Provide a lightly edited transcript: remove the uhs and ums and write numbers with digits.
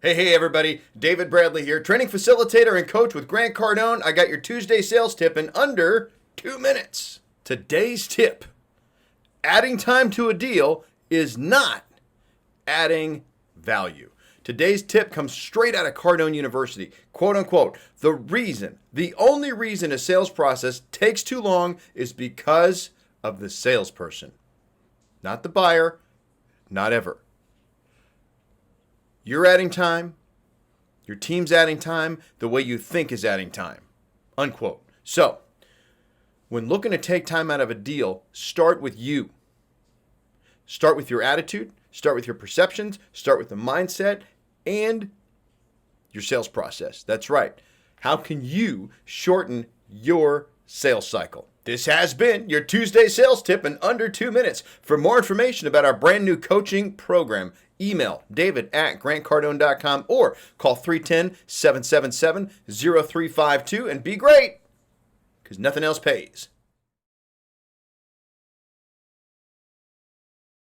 Hey, everybody. David Bradley here, training facilitator and coach with Grant Cardone. I got your Tuesday sales tip in under 2 minutes. Today's tip: adding time to a deal is not adding value. Today's tip comes straight out of Cardone University. Quote unquote, the only reason a sales process takes too long is because of the salesperson. Not the buyer, not ever. You're adding time, your team's adding time, the way you think is adding time. Unquote. So, when looking to take time out of a deal, start with you. Start with your attitude, start with your perceptions, start with the mindset, and your sales process. That's right. How can you shorten your sales cycle? This has been your Tuesday sales tip in under 2 minutes. For more information about our brand new coaching program, email david@grantcardone.com or call 310-777-0352 and be great, because nothing else pays.